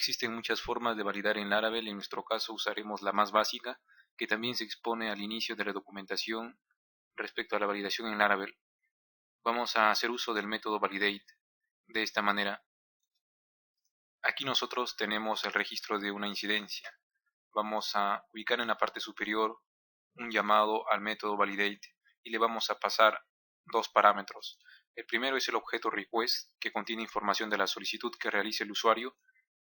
Existen muchas formas de validar en Laravel. En nuestro caso usaremos la más básica, que también se expone al inicio de la documentación respecto a la validación en Laravel. Vamos a hacer uso del método validate de esta manera. Aquí nosotros tenemos el registro de una incidencia. Vamos a ubicar en la parte superior un llamado al método validate y le vamos a pasar dos parámetros. El primero es el objeto request, que contiene información de la solicitud que realice el usuario,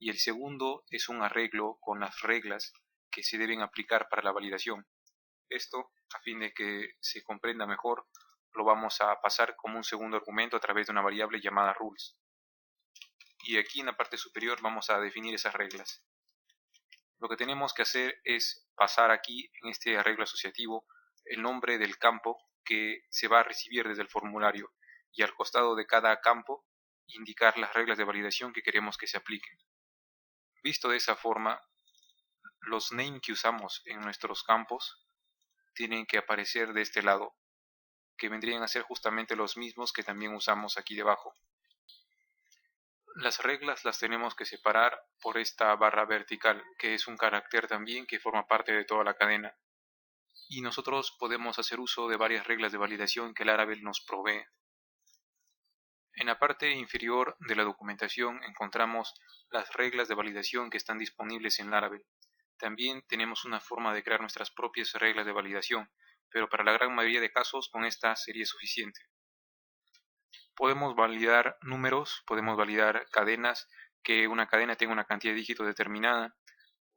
y el segundo es un arreglo con las reglas que se deben aplicar para la validación. Esto, a fin de que se comprenda mejor, lo vamos a pasar como un segundo argumento a través de una variable llamada rules. Y aquí en la parte superior vamos a definir esas reglas. Lo que tenemos que hacer es pasar aquí en este arreglo asociativo el nombre del campo que se va a recibir desde el formulario, y al costado de cada campo indicar las reglas de validación que queremos que se apliquen. Visto de esa forma, los name que usamos en nuestros campos tienen que aparecer de este lado, que vendrían a ser justamente los mismos que también usamos aquí debajo. Las reglas las tenemos que separar por esta barra vertical, que es un carácter también que forma parte de toda la cadena. Y nosotros podemos hacer uso de varias reglas de validación que Laravel nos provee. En la parte inferior de la documentación encontramos las reglas de validación que están disponibles en Laravel. También tenemos una forma de crear nuestras propias reglas de validación, pero para la gran mayoría de casos con esta sería suficiente. Podemos validar números, podemos validar cadenas, que una cadena tenga una cantidad de dígitos determinada,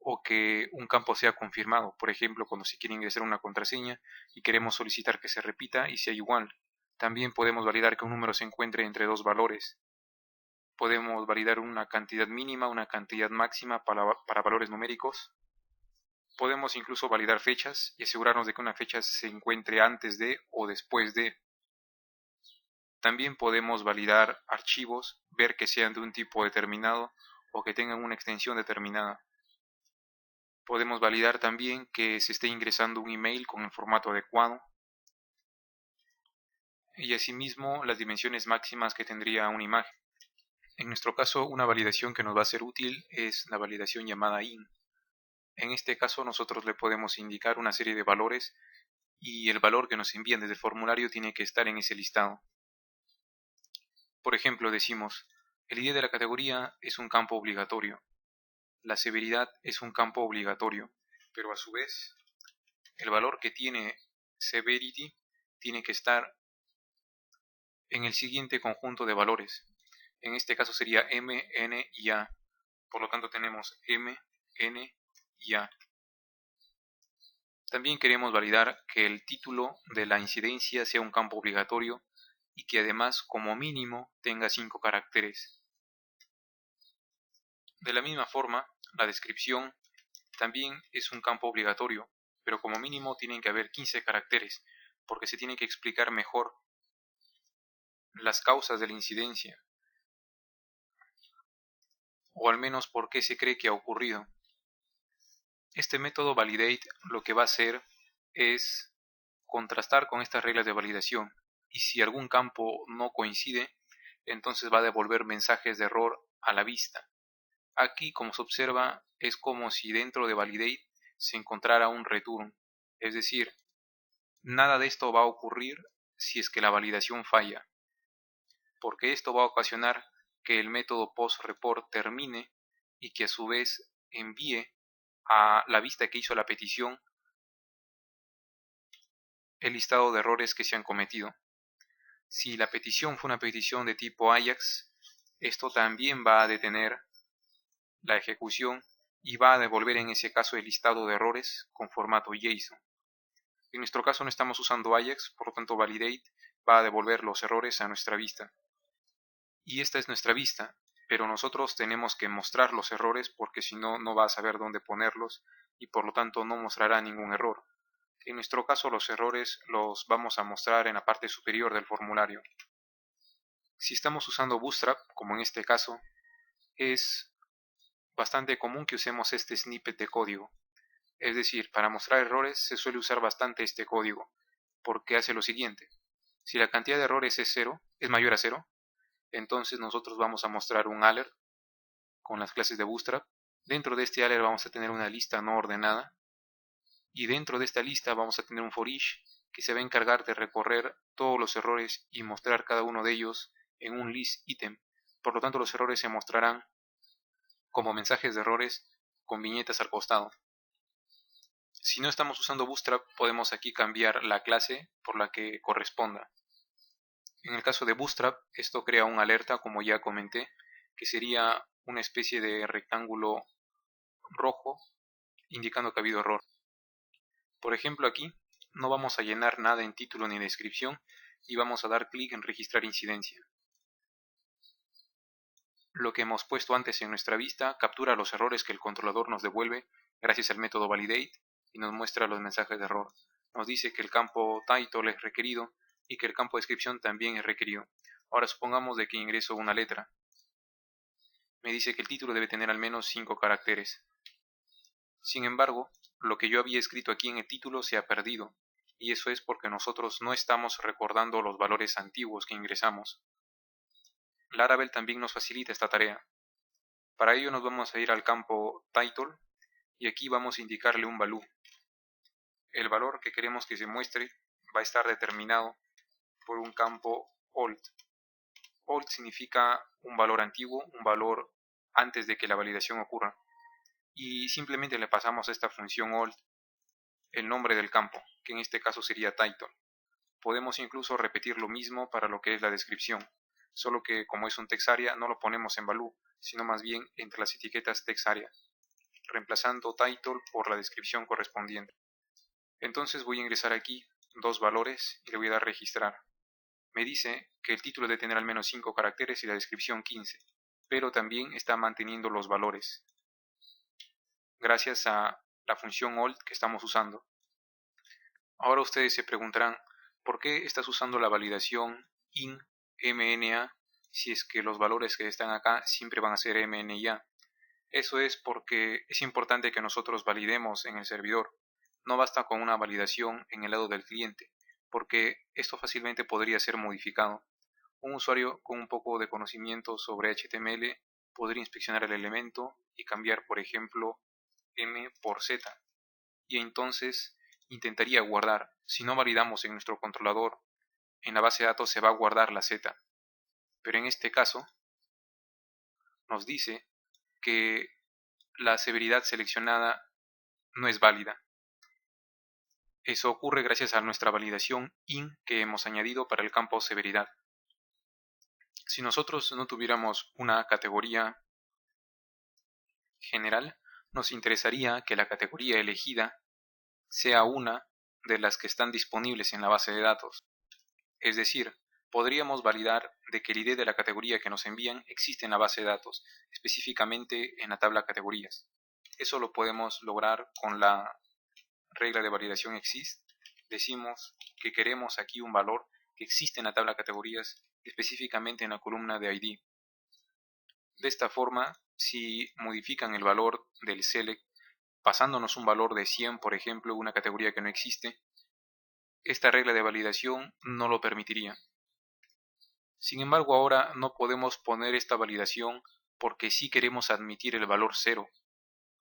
o que un campo sea confirmado. Por ejemplo, cuando se quiere ingresar una contraseña y queremos solicitar que se repita y sea igual. También podemos validar que un número se encuentre entre dos valores. Podemos validar una cantidad mínima, una cantidad máxima para valores numéricos. Podemos incluso validar fechas y asegurarnos de que una fecha se encuentre antes de o después de. También podemos validar archivos, ver que sean de un tipo determinado o que tengan una extensión determinada. Podemos validar también que se esté ingresando un email con el formato adecuado. Y asimismo las dimensiones máximas que tendría una imagen. En nuestro caso, una validación que nos va a ser útil es la validación llamada in. En este caso nosotros le podemos indicar una serie de valores y el valor que nos envían desde el formulario tiene que estar en ese listado. Por ejemplo, decimos, el ID de la categoría es un campo obligatorio, la severidad es un campo obligatorio, pero a su vez el valor que tiene severity tiene que estar en el siguiente conjunto de valores. En este caso sería M, N y A. Por lo tanto tenemos M, N y A. También queremos validar que el título de la incidencia sea un campo obligatorio y que además como mínimo tenga 5 caracteres. De la misma forma, la descripción también es un campo obligatorio, pero como mínimo tienen que haber 15 caracteres, porque se tiene que explicar mejor las causas de la incidencia, o al menos por qué se cree que ha ocurrido. Este método validate lo que va a hacer es contrastar con estas reglas de validación, y si algún campo no coincide, entonces va a devolver mensajes de error a la vista. Aquí, como se observa, es como si dentro de validate se encontrara un return, es decir, nada de esto va a ocurrir si es que la validación falla, porque esto va a ocasionar que el método postReport termine y que a su vez envíe a la vista que hizo la petición el listado de errores que se han cometido. Si la petición fue una petición de tipo Ajax, esto también va a detener la ejecución y va a devolver en ese caso el listado de errores con formato JSON. En nuestro caso no estamos usando Ajax, por lo tanto validate va a devolver los errores a nuestra vista. Y esta es nuestra vista, pero nosotros tenemos que mostrar los errores porque si no, no va a saber dónde ponerlos y por lo tanto no mostrará ningún error. En nuestro caso los errores los vamos a mostrar en la parte superior del formulario. Si estamos usando Bootstrap, como en este caso, es bastante común que usemos este snippet de código. Es decir, para mostrar errores se suele usar bastante este código, porque hace lo siguiente. Si la cantidad de errores es mayor a 0, entonces nosotros vamos a mostrar un alert con las clases de Bootstrap Dentro de este alert vamos a tener una lista no ordenada y dentro de esta lista vamos a tener un for each que se va a encargar de recorrer todos los errores y mostrar cada uno de ellos en un list item. Por lo tanto, los errores se mostrarán como mensajes de errores con viñetas al costado. Si no estamos usando Bootstrap, podemos aquí cambiar la clase por la que corresponda. En el caso de Bootstrap, esto crea una alerta, como ya comenté, que sería una especie de rectángulo rojo indicando que ha habido error. Por ejemplo, aquí no vamos a llenar nada en título ni descripción y vamos a dar clic en registrar incidencia. Lo que hemos puesto antes en nuestra vista captura los errores que el controlador nos devuelve gracias al método validate y nos muestra los mensajes de error. Nos dice que el campo title es requerido y que el campo descripción también es requerido. Ahora supongamos de que ingreso una letra. Me dice que el título debe tener al menos 5 caracteres. Sin embargo, lo que yo había escrito aquí en el título se ha perdido, y eso es porque nosotros no estamos recordando los valores antiguos que ingresamos. Laravel también nos facilita esta tarea. Para ello nos vamos a ir al campo title y aquí vamos a indicarle un value. El valor que queremos que se muestre va a estar determinado por un campo old. Old significa un valor antiguo, un valor antes de que la validación ocurra. Y simplemente le pasamos a esta función old el nombre del campo, que en este caso sería title. Podemos incluso repetir lo mismo para lo que es la descripción, solo que como es un text area no lo ponemos en value, sino más bien entre las etiquetas text area, reemplazando title por la descripción correspondiente. Entonces voy a ingresar aquí dos valores y le voy a dar registrar. Me dice que el título debe tener al menos 5 caracteres y la descripción 15, pero también está manteniendo los valores, gracias a la función old que estamos usando. Ahora ustedes se preguntarán, ¿por qué estás usando la validación in mna si es que los valores que están acá siempre van a ser mna? Eso es porque es importante que nosotros validemos en el servidor. No basta con una validación en el lado del cliente, porque esto fácilmente podría ser modificado. Un usuario con un poco de conocimiento sobre HTML podría inspeccionar el elemento y cambiar, por ejemplo, m por z, y entonces intentaría guardar. Si no validamos en nuestro controlador, en la base de datos se va a guardar la z. Pero en este caso, nos dice que la severidad seleccionada no es válida. Eso ocurre gracias a nuestra validación in que hemos añadido para el campo severidad. Si nosotros no tuviéramos una categoría general, nos interesaría que la categoría elegida sea una de las que están disponibles en la base de datos. Es decir, podríamos validar de que el ID de la categoría que nos envían existe en la base de datos, específicamente en la tabla categorías. Eso lo podemos lograr con la regla de validación exist. Decimos que queremos aquí un valor que existe en la tabla categorías, específicamente en la columna de ID. De esta forma, si modifican el valor del select, pasándonos un valor de 100, por ejemplo, una categoría que no existe, esta regla de validación no lo permitiría. Sin embargo, ahora no podemos poner esta validación porque sí queremos admitir el valor 0.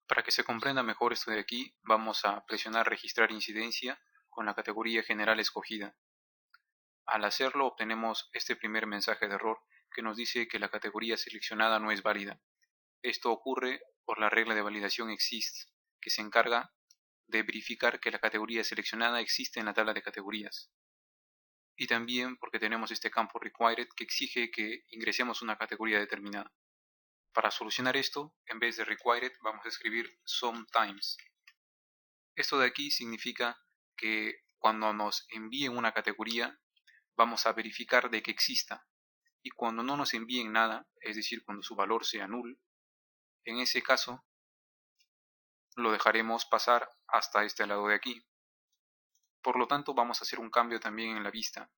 Para que se comprenda mejor esto de aquí, vamos a presionar registrar incidencia con la categoría general escogida. Al hacerlo obtenemos este primer mensaje de error que nos dice que la categoría seleccionada no es válida. Esto ocurre por la regla de validación exist, que se encarga de verificar que la categoría seleccionada existe en la tabla de categorías. Y también porque tenemos este campo required que exige que ingresemos una categoría determinada. Para solucionar esto, en vez de required vamos a escribir sometimes. Esto de aquí significa que cuando nos envíen una categoría vamos a verificar de que exista, y cuando no nos envíen nada, es decir, cuando su valor sea null, en ese caso lo dejaremos pasar hasta este lado de aquí. Por lo tanto, vamos a hacer un cambio también en la vista.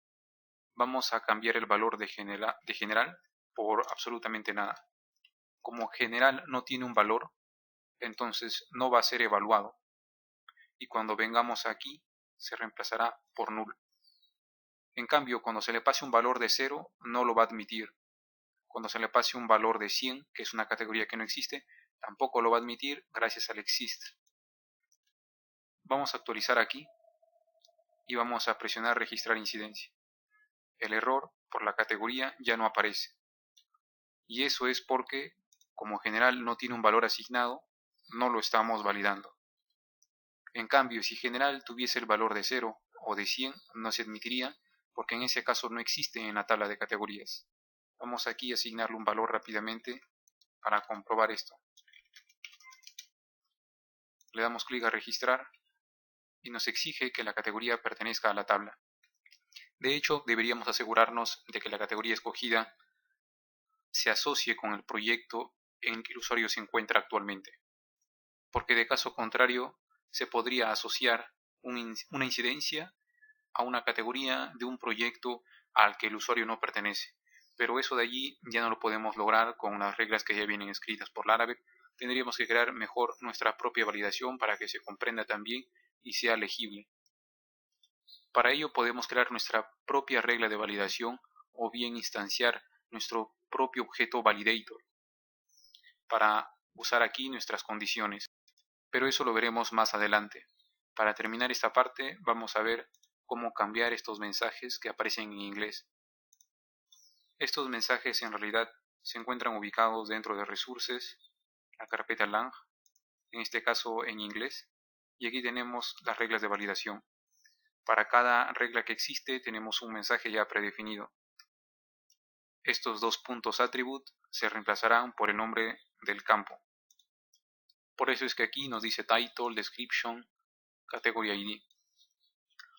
Vamos a cambiar el valor de general por absolutamente nada. Como general no tiene un valor, entonces no va a ser evaluado. Y cuando vengamos aquí, se reemplazará por null. En cambio, cuando se le pase un valor de 0, no lo va a admitir. Cuando se le pase un valor de 100, que es una categoría que no existe, tampoco lo va a admitir gracias al exist. Vamos a actualizar aquí y vamos a presionar registrar incidencia. El error por la categoría ya no aparece. Y eso es porque, como general no tiene un valor asignado, no lo estamos validando. En cambio, si general tuviese el valor de 0 o de 100, no se admitiría, porque en ese caso no existe en la tabla de categorías. Vamos aquí a asignarle un valor rápidamente para comprobar esto. Le damos clic a registrar y nos exige que la categoría pertenezca a la tabla. De hecho, deberíamos asegurarnos de que la categoría escogida se asocie con el proyecto en que el usuario se encuentra actualmente, porque de caso contrario se podría asociar una incidencia a una categoría de un proyecto al que el usuario no pertenece. Pero eso de allí ya no lo podemos lograr con las reglas que ya vienen escritas por Laravel. Tendríamos que crear mejor nuestra propia validación para que se comprenda también y sea legible. Para ello podemos crear nuestra propia regla de validación o bien instanciar nuestro propio objeto validator para usar aquí nuestras condiciones. Pero eso lo veremos más adelante. Para terminar esta parte vamos a ver cómo cambiar estos mensajes que aparecen en inglés. Estos mensajes en realidad se encuentran ubicados dentro de Resources, la carpeta lang, en este caso en inglés, y aquí tenemos las reglas de validación. Para cada regla que existe tenemos un mensaje ya predefinido. Estos dos puntos attribute se reemplazarán por el nombre del campo. Por eso es que aquí nos dice title, description, category ID.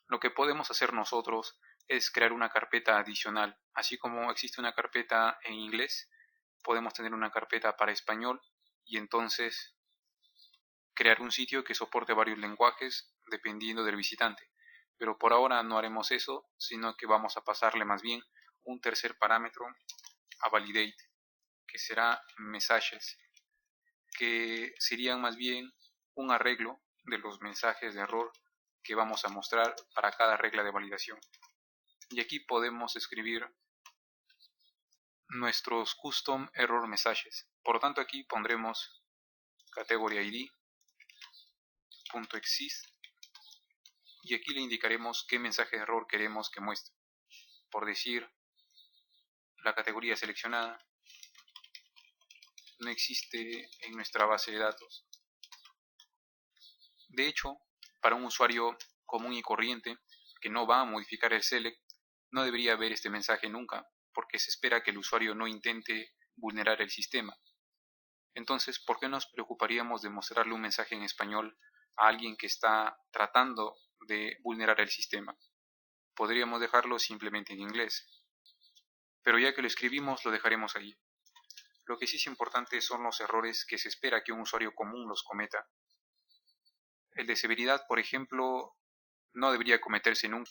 Lo que podemos hacer nosotros es crear una carpeta adicional. Así como existe una carpeta en inglés, podemos tener una carpeta para español y entonces crear un sitio que soporte varios lenguajes dependiendo del visitante. Pero por ahora no haremos eso, sino que vamos a pasarle más bien un tercer parámetro a validate, que será messages, que serían más bien un arreglo de los mensajes de error que vamos a mostrar para cada regla de validación. Y aquí podemos escribir nuestros custom error messages. Por lo tanto aquí pondremos category id.exist y aquí le indicaremos qué mensaje de error queremos que muestre. Por decir, la categoría seleccionada no existe en nuestra base de datos. De hecho, para un usuario común y corriente que no va a modificar el select, no debería ver este mensaje nunca, porque se espera que el usuario no intente vulnerar el sistema. Entonces, ¿por qué nos preocuparíamos de mostrarle un mensaje en español a alguien que está tratando de vulnerar el sistema? Podríamos dejarlo simplemente en inglés. Pero ya que lo escribimos, lo dejaremos ahí. Lo que sí es importante son los errores que se espera que un usuario común los cometa. El de severidad, por ejemplo, no debería cometerse nunca,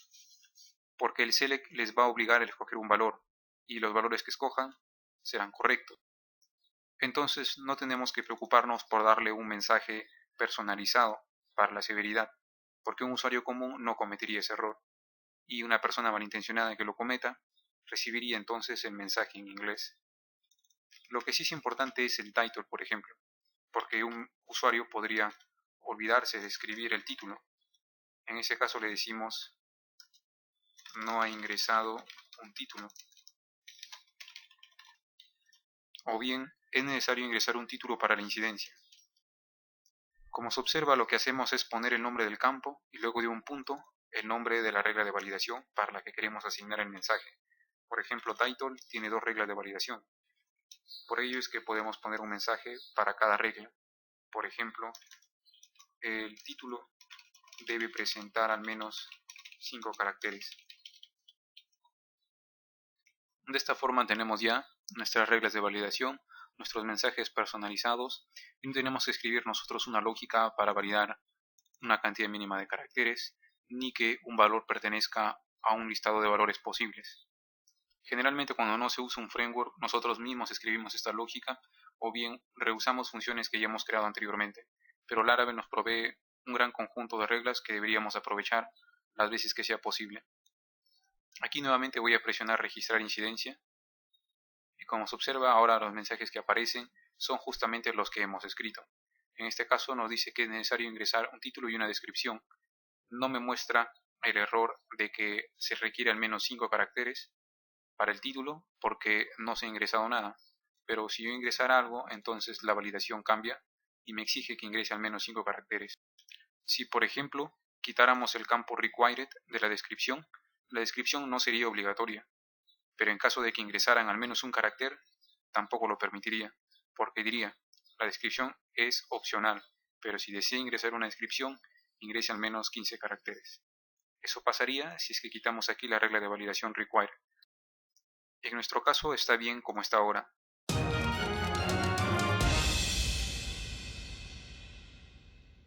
porque el select les va a obligar a escoger un valor, y los valores que escojan serán correctos. Entonces no tenemos que preocuparnos por darle un mensaje personalizado para la severidad, porque un usuario común no cometería ese error, y una persona malintencionada que lo cometa recibiría entonces el mensaje en inglés. Lo que sí es importante es el title, por ejemplo, porque un usuario podría olvidarse de escribir el título. En ese caso le decimos no ha ingresado un título. O bien es necesario ingresar un título para la incidencia. Como se observa, lo que hacemos es poner el nombre del campo y luego de un punto el nombre de la regla de validación para la que queremos asignar el mensaje. Por ejemplo, title tiene dos reglas de validación. Por ello es que podemos poner un mensaje para cada regla. Por ejemplo, el título debe presentar al menos 5 caracteres. De esta forma tenemos ya nuestras reglas de validación, nuestros mensajes personalizados y no tenemos que escribir nosotros una lógica para validar una cantidad mínima de caracteres ni que un valor pertenezca a un listado de valores posibles. Generalmente cuando no se usa un framework nosotros mismos escribimos esta lógica o bien reusamos funciones que ya hemos creado anteriormente, pero Laravel nos provee un gran conjunto de reglas que deberíamos aprovechar las veces que sea posible. Aquí nuevamente voy a presionar registrar incidencia y como se observa ahora los mensajes que aparecen son justamente los que hemos escrito. En este caso nos dice que es necesario ingresar un título y una descripción. No me muestra el error de que se requiere al menos 5 caracteres para el título porque no se ha ingresado nada. Pero si yo ingresara algo, entonces la validación cambia y me exige que ingrese al menos 5 caracteres. Si, por ejemplo, quitáramos el campo required de la descripción no sería obligatoria, pero en caso de que ingresaran al menos un carácter, tampoco lo permitiría, porque diría, la descripción es opcional, pero si desea ingresar una descripción, ingrese al menos 15 caracteres. Eso pasaría si es que quitamos aquí la regla de validación required. En nuestro caso está bien como está ahora,